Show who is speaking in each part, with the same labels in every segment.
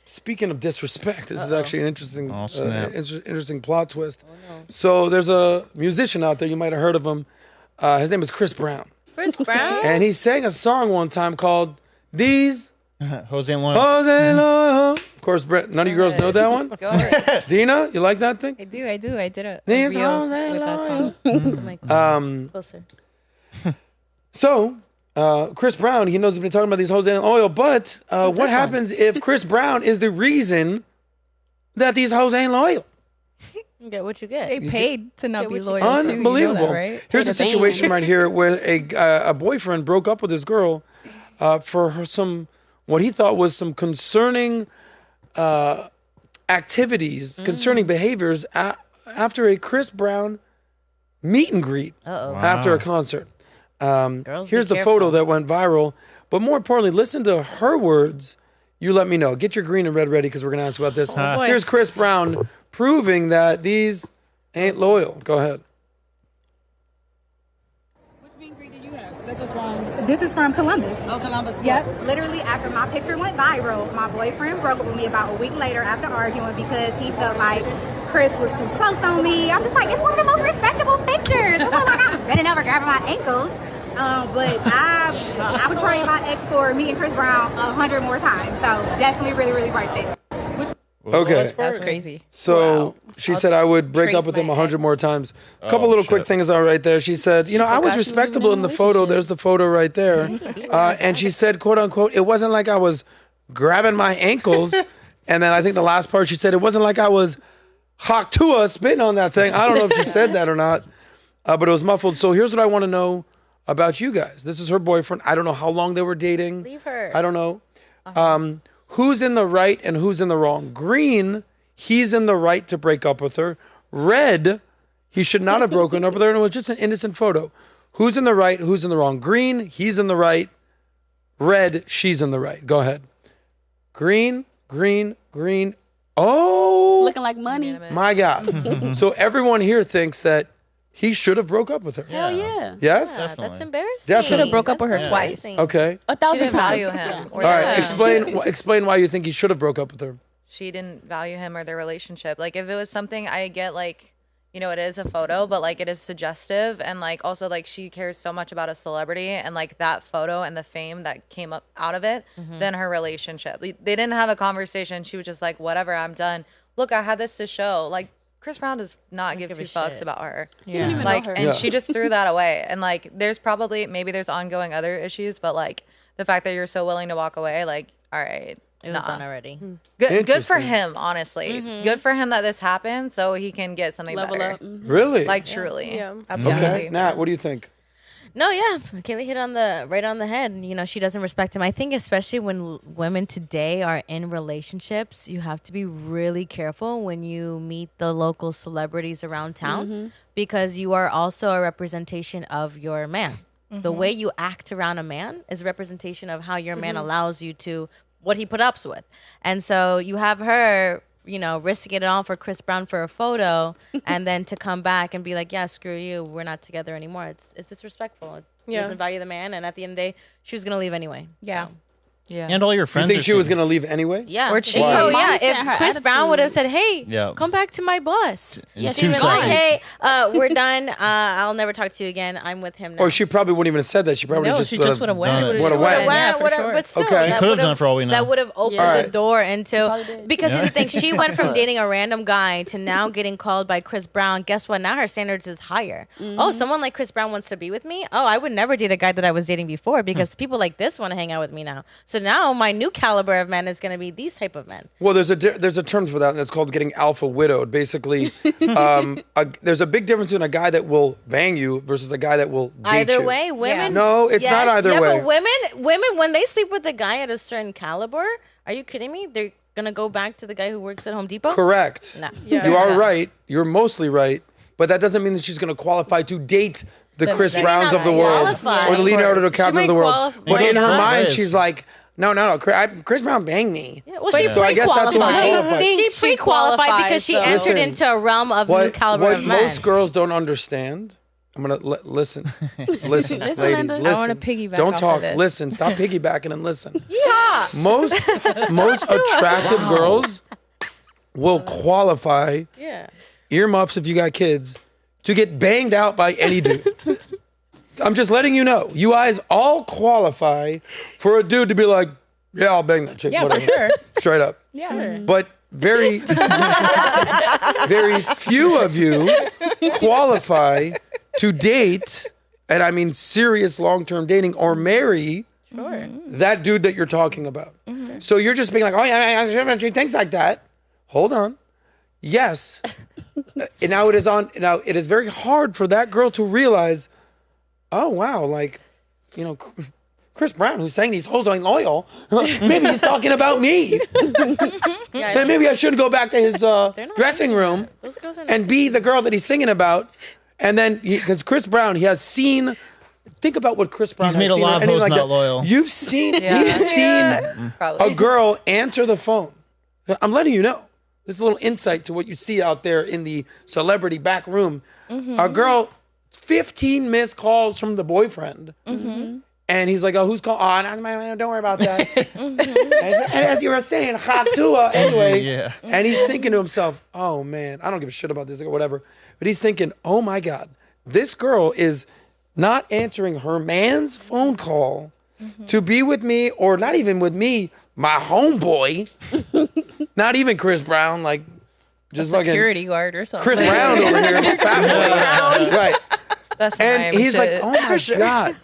Speaker 1: Speaking of disrespect, this is actually an interesting, interesting plot twist.
Speaker 2: Oh, no.
Speaker 1: So there's a musician out there, you might have heard of him. His name is Chris Brown.
Speaker 2: Chris Brown?
Speaker 1: And he sang a song one time called These
Speaker 3: Jose and Loyal.
Speaker 1: Jose Loyal. Of course, Brett, none of you girls know that one?
Speaker 2: Go ahead.
Speaker 1: Dina, you like that thing?
Speaker 4: I do. I did a
Speaker 1: These
Speaker 4: reel
Speaker 1: Jose
Speaker 4: with that
Speaker 1: Loyal.
Speaker 4: song.
Speaker 2: Closer.
Speaker 1: So, Chris Brown, he knows he's been talking about these Jose and Loyal, but what happens if Chris Brown is the reason that these Jose ain't loyal?
Speaker 2: You get what you get.
Speaker 4: They paid to not be loyal.
Speaker 1: Unbelievable.
Speaker 4: Too, you know that, right?
Speaker 1: Here's a situation right here where a boyfriend broke up with his girl for what he thought was some concerning activities, concerning behaviors after a Chris Brown meet and greet after a concert. Here's the photo that went viral. But more importantly, listen to her words. You let me know. Get your green and red ready because we're going to ask about this. Here's Chris Brown proving that these ain't loyal. Go ahead.
Speaker 5: Which meet and greet did you have? This is from...
Speaker 6: This is from Columbus.
Speaker 5: Oh, Columbus.
Speaker 6: Yep. Literally, after my picture went viral, my boyfriend broke up with me about a week later after arguing because he felt like Chris was too close on me. I'm just like, it's one of the most respectable pictures. It wasn't like I was bending over grabbing my ankles. But I betrayed my ex for meeting Chris Brown 100 more times. So definitely really, really right there.
Speaker 1: Okay.
Speaker 4: That's crazy.
Speaker 1: So she said I would break up with him 100 more times. A couple little quick things are right there. She said, you know, I was respectable in the photo. There's the photo right there. And she said, quote unquote, it wasn't like I was grabbing my ankles. And then I think the last part she said, it wasn't like I was Haktua spitting on that thing. I don't know if she said that or not, but it was muffled. So here's what I want to know about you guys. This is her boyfriend. I don't know how long they were dating.
Speaker 2: Leave her.
Speaker 1: I don't know. Who's in the right and who's in the wrong? Green, he's in the right to break up with her. Red, he should not have broken up with her, and it was just an innocent photo. Who's in the right? Who's in the wrong? Green, he's in the right. Red, she's in the right. Go ahead. Green, green, green. Oh,
Speaker 7: it's looking like money.
Speaker 1: My God. So everyone here thinks that he should have broke up with her.
Speaker 7: Hell yeah.
Speaker 1: Yes?
Speaker 2: Yeah, that's embarrassing.
Speaker 1: Definitely.
Speaker 4: Should have broke up with her twice.
Speaker 1: Okay.
Speaker 8: 1,000
Speaker 7: 1,000
Speaker 8: times.
Speaker 7: value him.
Speaker 1: All right. Explain why you think he should have broke up with her.
Speaker 8: She didn't value him or their relationship. Like, if it was something, I get, like, you know, it is a photo, but, like, it is suggestive. And, like, also, like, she cares so much about a celebrity and, like, that photo and the fame that came up out of it than her relationship. They didn't have a conversation. She was just like, whatever, I'm done. Look, I had this to show. Like, Chris Brown does not give two fucks about her.
Speaker 7: You don't even
Speaker 8: like,
Speaker 7: know her.
Speaker 8: and she just threw that away. And, like, there's probably, maybe there's ongoing other issues, but, like, the fact that you're so willing to walk away, like, all right.
Speaker 2: It was done already.
Speaker 8: Good for him, honestly. Good for him that this happened so he can get something
Speaker 7: Level
Speaker 8: better.
Speaker 7: up.
Speaker 1: Really?
Speaker 8: Like, truly.
Speaker 4: Yeah,
Speaker 1: absolutely. Okay. Nat, what do you think?
Speaker 2: No, yeah, Kaylee hit on right on the head. You know, she doesn't respect him. I think especially when women today are in relationships, you have to be really careful when you meet the local celebrities around town because you are also a representation of your man. The way you act around a man is a representation of how your man allows you to, what he put up with. And so you have her, you know, risking it all for Chris Brown for a photo and then to come back and be like, yeah, screw you, we're not together anymore. It's disrespectful. It doesn't value the man. And at the end of the day, she was going to leave anyway.
Speaker 4: Yeah.
Speaker 2: So.
Speaker 8: Yeah.
Speaker 3: And all your
Speaker 1: You
Speaker 3: friends.
Speaker 1: think she was going to leave anyway?
Speaker 2: Yeah.
Speaker 8: Or cheat.
Speaker 2: Oh, yeah.
Speaker 7: Mindset, her
Speaker 2: If Chris Brown would have said, hey,
Speaker 3: Yeah.
Speaker 2: come back to my bus.
Speaker 3: Yeah,
Speaker 2: She'd been
Speaker 3: 2
Speaker 2: like,
Speaker 3: seconds.
Speaker 2: hey, we're done. I'll never talk to you again. I'm with him now.
Speaker 1: Or she probably wouldn't even have said that. She probably
Speaker 4: No,
Speaker 1: just
Speaker 4: she just would have went.
Speaker 3: done it.
Speaker 1: Would've went.
Speaker 4: Yeah, for sure.
Speaker 2: But still,
Speaker 1: Okay. She
Speaker 2: that
Speaker 3: could have
Speaker 2: would've-
Speaker 3: done it for all we know.
Speaker 2: That would have opened
Speaker 1: Alright.
Speaker 2: the door into,
Speaker 7: probably did.
Speaker 2: because here's the thing, she went from dating a random guy to now getting called by Chris Brown. Guess what? Now her standards is higher. Oh, someone like Chris Brown wants to be with me? Oh, I would never date a guy that I was dating before because people like this want to hang out with me now. So now my new caliber of men is going to be these type of men.
Speaker 1: Well, there's a term for that, and it's called getting alpha widowed. Basically, there's a big difference in a guy that will bang you versus a guy that will date
Speaker 2: Either
Speaker 1: you.
Speaker 2: way, women.
Speaker 1: No, it's not either way.
Speaker 2: But women, when they sleep with a guy at a certain caliber, are you kidding me? They're gonna go back to the guy who works at Home Depot.
Speaker 1: Correct.
Speaker 2: No.
Speaker 1: You are right. You're mostly right, but that doesn't mean that she's going to qualify to date the Chris
Speaker 2: She's
Speaker 1: Browns
Speaker 2: not
Speaker 1: of the world
Speaker 2: qualified.
Speaker 1: or the Leonardo
Speaker 2: Of course.
Speaker 1: DiCaprio of
Speaker 2: She
Speaker 1: the
Speaker 2: might
Speaker 1: world.
Speaker 2: qualify.
Speaker 1: But in her
Speaker 3: Well,
Speaker 1: mind,
Speaker 3: yes.
Speaker 1: she's like, no, Chris Brown banged me.
Speaker 2: Yeah, well, she
Speaker 1: So I guess that's what
Speaker 2: pre-qualified.
Speaker 1: she
Speaker 2: She pre-qualified because she entered
Speaker 1: Listen,
Speaker 2: into a realm of new caliber
Speaker 1: what
Speaker 2: of men.
Speaker 1: most girls don't understand, I'm gonna listen, ladies,
Speaker 2: Linda.
Speaker 1: listen.
Speaker 4: I wanna piggyback
Speaker 1: Don't
Speaker 4: off
Speaker 1: talk.
Speaker 4: of this.
Speaker 1: Listen. Stop piggybacking and listen. Yeah. Most attractive girls will qualify.
Speaker 2: Yeah.
Speaker 1: Earmuffs if you got kids to get banged out by any dude. I'm just letting you know. You guys all qualify for a dude to be like, yeah, I'll bang that chick.
Speaker 4: Yeah,
Speaker 1: whatever.
Speaker 4: for sure.
Speaker 1: Straight up.
Speaker 4: Yeah.
Speaker 1: But very, very few of you qualify to date, and I mean serious long-term dating, or marry that dude that you're talking about. So you're just being like, oh yeah, she thinks like that. Hold on. Yes. And now it is very hard for that girl to realize, oh wow, like, you know, Chris Brown, who's saying these hoes ain't loyal, maybe he's talking about me. Then maybe I should go back to his dressing room and be the girl that he's singing about. And then, because Chris Brown, he has seen. Think about what Chris Brown has seen.
Speaker 3: He's made a lot of hoes not loyal.
Speaker 1: You've seen. He's seen a girl answer the phone. I'm letting you know. There's a little insight to what you see out there in the celebrity back room. A girl, 15 missed calls from the boyfriend. And he's like, oh, who's calling? Oh, no, don't worry about that. And as you were saying, Khatua, anyway.
Speaker 3: Yeah.
Speaker 1: And he's thinking to himself, oh, man, I don't give a shit about this or whatever. But he's thinking, oh, my God, this girl is not answering her man's phone call to be with me, or not even with me, my homeboy. Not even Chris Brown, like just
Speaker 4: a security guard or something.
Speaker 1: Chris Brown over here, fat boy. Right.
Speaker 8: That's
Speaker 1: And he's like, oh my God.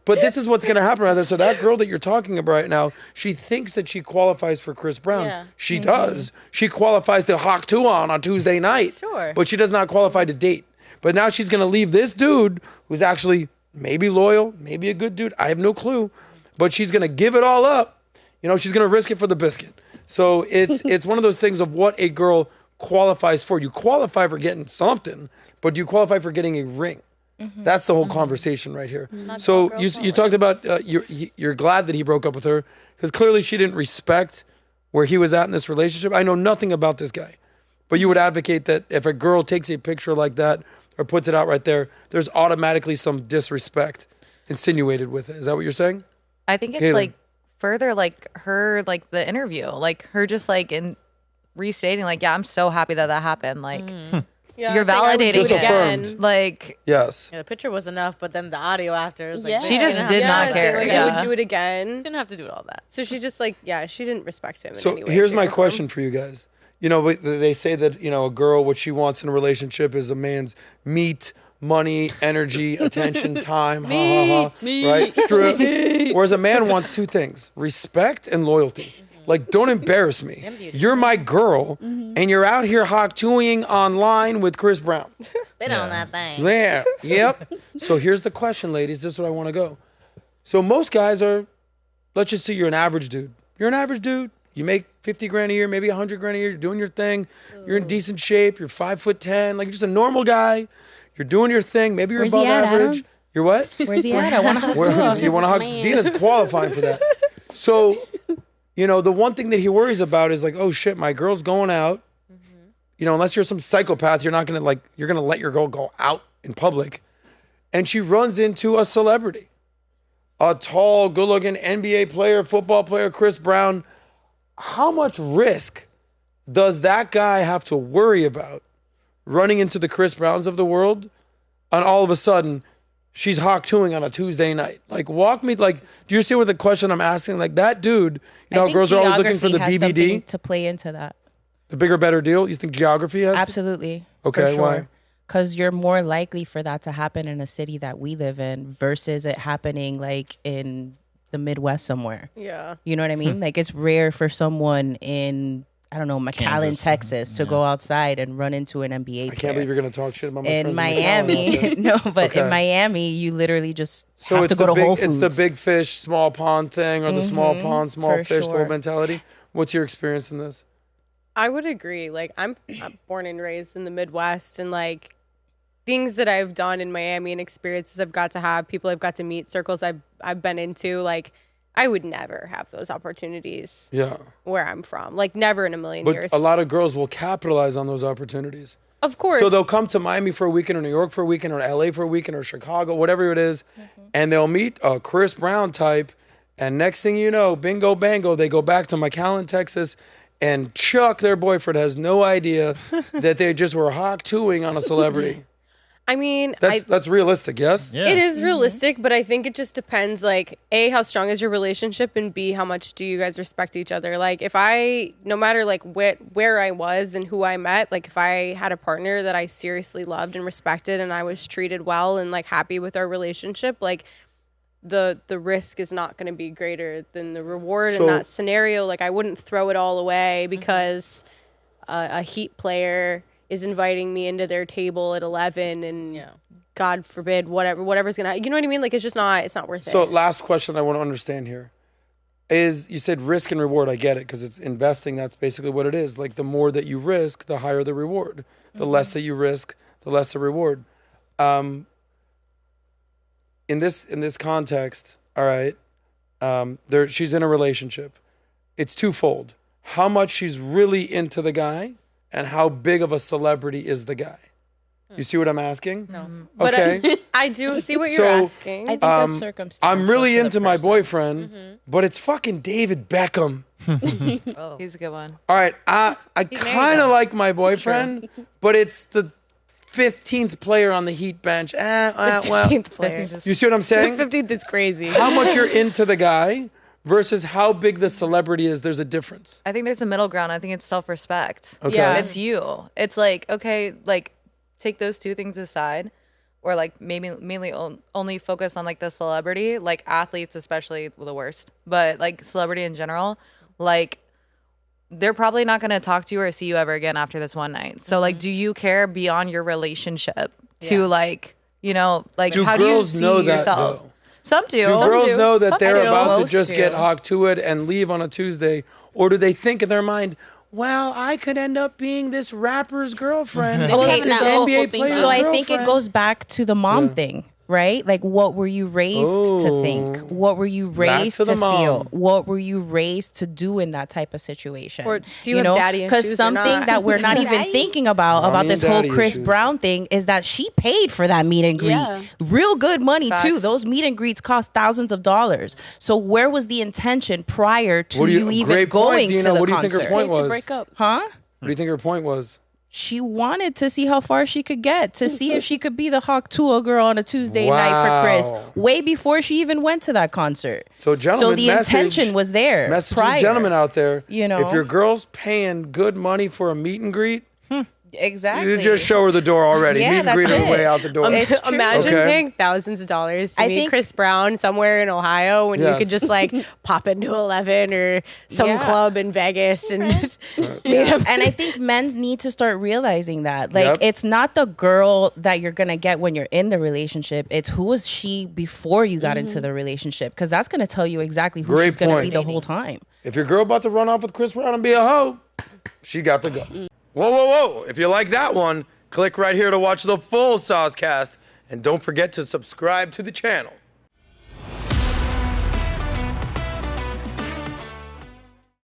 Speaker 1: But this is what's going to happen right there. So that girl that you're talking about right now, she thinks that she qualifies for Chris Brown.
Speaker 2: Yeah.
Speaker 1: She does. She qualifies to Hawk 2 on Tuesday night.
Speaker 2: Sure.
Speaker 1: But she does not qualify to date. But now she's going to leave this dude who's actually maybe loyal, maybe a good dude. I have no clue. But she's going to give it all up. You know, she's going to risk it for the biscuit. So it's one of those things of what a girl qualifies for. You qualify for getting something, but do you qualify for getting a ring? That's the whole conversation right here. So you talked about you're glad that he broke up with her because clearly she didn't respect where he was at in this relationship. I know nothing about this guy, but you would advocate that if a girl takes a picture like that or puts it out right there, there's automatically some disrespect insinuated with it. Is that what you're saying?
Speaker 8: I think it's
Speaker 1: Caitlin.
Speaker 8: like further like her, like the interview, like her just like in restating like, yeah, I'm so happy that happened. Like you're validating
Speaker 1: Just
Speaker 8: it.
Speaker 1: affirmed.
Speaker 8: Like,
Speaker 1: Yes.
Speaker 2: Yeah, the picture was enough, but then the audio after is like,
Speaker 8: She just did not care.
Speaker 5: Like, I
Speaker 8: Yeah.
Speaker 5: would do it again.
Speaker 2: Didn't have to do all that.
Speaker 5: So she just like, she didn't respect him.
Speaker 1: So
Speaker 5: in any way,
Speaker 1: here's
Speaker 5: shape,
Speaker 1: my
Speaker 5: or form.
Speaker 1: question for you guys. You know, they say that, you know, a girl, what she wants in a relationship is a man's meat, money, energy, attention, time, right? Strip. Whereas a man wants two things, respect and loyalty. Like, don't embarrass me. You're my girl, and you're out here hawk-tooing online with Chris Brown.
Speaker 2: Spit on that thing.
Speaker 1: There. Yep. So here's the question, ladies. This is what I want to go. So most guys are, let's just say you're an average dude. You're an average dude. You make 50 grand a year, maybe 100 grand a year. You're doing your thing. You're in decent shape. You're 5'10". Like, you're just a normal guy. You're doing your thing. Maybe you're
Speaker 4: Where's
Speaker 1: above
Speaker 4: he at,
Speaker 1: average.
Speaker 4: Adam?
Speaker 1: You're what?
Speaker 4: Where's he at? I want to hug
Speaker 1: You want to hug? Dina's qualifying for that. So, you know, the one thing that he worries about is like, oh shit, my girl's going out. You know, unless you're some psychopath, you're not gonna like, you're gonna let your girl go out in public. And she runs into a celebrity, a tall, good-looking NBA player, football player, Chris Brown. How much risk does that guy have to worry about running into the Chris Browns of the world, and all of a sudden she's hawk-tooing on a Tuesday night? Like, walk me, like, do you see what the question I'm asking? Like, that dude, you know, girls are always looking for the
Speaker 4: geography has
Speaker 1: BBD,
Speaker 4: something to play into that.
Speaker 1: the bigger, better deal. You think geography has?
Speaker 4: Absolutely.
Speaker 1: Okay, why?
Speaker 4: Because you're more likely for that to happen in a city that we live in versus it happening like in the Midwest somewhere.
Speaker 5: Yeah.
Speaker 4: You know what I mean? Like, it's rare for someone in, I don't know, McAllen,
Speaker 3: Kansas.
Speaker 4: Texas to go outside and run into an NBA
Speaker 1: I
Speaker 4: player.
Speaker 1: can't believe you're going to talk shit about my
Speaker 4: In
Speaker 1: friends McAllen out
Speaker 4: Miami,
Speaker 1: there.
Speaker 4: no, but
Speaker 1: Okay.
Speaker 4: in Miami, you literally just
Speaker 1: So
Speaker 4: have
Speaker 1: it's
Speaker 4: to go
Speaker 1: the
Speaker 4: to
Speaker 1: big,
Speaker 4: Whole Foods.
Speaker 1: it's the big fish, small pond thing, or the small pond, small
Speaker 4: for
Speaker 1: fish, the whole
Speaker 4: sure.
Speaker 1: mentality. What's your experience in this?
Speaker 5: I would agree. Like, I'm born and raised in the Midwest, and like things that I've done in Miami and experiences I've got to have, people I've got to meet, circles I've been into, like, I would never have those opportunities
Speaker 1: Yeah.
Speaker 5: where I'm from. Like, never in a million
Speaker 1: But
Speaker 5: years.
Speaker 1: a lot of girls will capitalize on those opportunities.
Speaker 5: Of course.
Speaker 1: So they'll come to Miami for a weekend, or New York for a weekend, or LA for a weekend, or Chicago, whatever it is, and they'll meet a Chris Brown type, and next thing you know, bingo bango, they go back to McAllen, Texas, and Chuck, their boyfriend, has no idea that they just were hawk tooing on a celebrity.
Speaker 5: I mean,
Speaker 1: that's realistic, yes?
Speaker 3: Yeah.
Speaker 5: it is realistic, but I think it just depends, like, A, how strong is your relationship, and B, how much do you guys respect each other? Like, if no matter, like, where I was and who I met, like, if I had a partner that I seriously loved and respected and I was treated well and, like, happy with our relationship, like, the risk is not going to be greater than the reward in that scenario. Like, I wouldn't throw it all away because a Heat player is inviting me into their table at 11 and God forbid whatever's gonna, you know what I mean? Like, it's not worth it.
Speaker 1: So last question I want to understand here is, you said risk and reward. I get it, because it's investing. That's basically what it is. Like, the more that you risk, the higher the reward. The less that you risk, the less the reward. In this context, all right, she's in a relationship. It's twofold. How much she's really into the guy, and how big of a celebrity is the guy? You see what I'm asking?
Speaker 5: No.
Speaker 1: Okay.
Speaker 5: But I do see what you're asking.
Speaker 4: I think that's circumstantial.
Speaker 1: I'm really
Speaker 4: to the
Speaker 1: into my
Speaker 4: person.
Speaker 1: boyfriend, but it's fucking David Beckham.
Speaker 8: He's a good one.
Speaker 1: All right, I kind of like my boyfriend, but it's the 15th player on the Heat bench. Well,
Speaker 5: 15th player.
Speaker 1: you see what I'm saying?
Speaker 5: 15th is crazy.
Speaker 1: How much you're into the guy versus how big the celebrity is, there's a difference.
Speaker 8: I think there's a middle ground. I think it's self-respect.
Speaker 1: Okay.
Speaker 5: Yeah.
Speaker 8: It's you. It's like, okay, like, take those two things aside, or like maybe mainly only focus on like the celebrity, like athletes especially the worst, but like celebrity in general, like they're probably not going to talk to you or see you ever again after this one night. So like, do you care beyond your relationship to like, you know, like
Speaker 1: Do
Speaker 8: how do you
Speaker 1: girls
Speaker 8: see
Speaker 1: know that,
Speaker 8: yourself?
Speaker 1: though?
Speaker 8: Some do.
Speaker 1: Do girls know that
Speaker 8: Some
Speaker 1: they're
Speaker 8: do.
Speaker 1: about to
Speaker 4: Most
Speaker 1: just
Speaker 4: do.
Speaker 1: get hawk to it and leave on a Tuesday? Or do they think in their mind, well, I could end up being this rapper's girlfriend,
Speaker 4: Okay,
Speaker 1: this
Speaker 4: so-
Speaker 1: NBA player's
Speaker 4: So I
Speaker 1: girlfriend?
Speaker 4: think it goes back to the mom thing, right? Like, what were you raised to think? What were you raised
Speaker 1: to
Speaker 4: to
Speaker 1: the mom.
Speaker 4: feel? What were you raised to do in that type of situation?
Speaker 5: Or do you have daddy
Speaker 4: Because
Speaker 5: issues or
Speaker 4: something
Speaker 5: not?
Speaker 4: that we're not even thinking about
Speaker 1: Mommy
Speaker 4: this
Speaker 1: and
Speaker 4: whole
Speaker 1: daddy
Speaker 4: Chris
Speaker 1: issues.
Speaker 4: Brown thing is that she paid for that meet and greet.
Speaker 6: Yeah.
Speaker 4: Real good money too.
Speaker 8: Facts.
Speaker 4: Those meet and greets cost thousands of dollars. So where was the intention prior to
Speaker 1: What do
Speaker 4: you even
Speaker 1: great
Speaker 4: going
Speaker 1: point, Dina.
Speaker 4: to the
Speaker 1: What do you think her
Speaker 4: concert?
Speaker 1: point was?
Speaker 6: To break up.
Speaker 4: Huh?
Speaker 1: What do you think her point was?
Speaker 4: She wanted to see how far she could get, to see if she could be the Hawk Tua girl on a Tuesday night for Chris,
Speaker 1: Wow.
Speaker 4: way before she even went to that concert.
Speaker 1: So, gentlemen,
Speaker 4: so the intention was there.
Speaker 1: Message
Speaker 4: prior.
Speaker 1: to the gentlemen out there.
Speaker 4: You know?
Speaker 1: If your girl's paying good money for a meet and greet,
Speaker 4: Exactly.
Speaker 1: you just show her the door already.
Speaker 4: Yeah,
Speaker 1: Meet and
Speaker 4: that's
Speaker 1: greet her
Speaker 4: it.
Speaker 1: way out the door.
Speaker 4: It's true.
Speaker 5: Imagine
Speaker 1: Okay.
Speaker 5: paying thousands of dollars to
Speaker 4: I
Speaker 5: meet
Speaker 4: think-
Speaker 5: Chris Brown somewhere in Ohio when you
Speaker 1: Yes.
Speaker 5: could just like pop into 11 or some
Speaker 4: Yeah.
Speaker 5: club in Vegas and meet him.
Speaker 4: And I think men need to start realizing that. Like,
Speaker 1: Yep.
Speaker 4: it's not the girl that you're going to get when you're in the relationship. It's who was she before you got into the relationship. Because that's going to tell you exactly who
Speaker 1: Great
Speaker 4: she's going to
Speaker 1: point.
Speaker 4: be the whole time.
Speaker 1: If your girl about to run off with Chris Brown and be a hoe, she got to go. Whoa, whoa, whoa. If you like that one, click right here to watch the full SOSCAST. And don't forget to subscribe to the channel.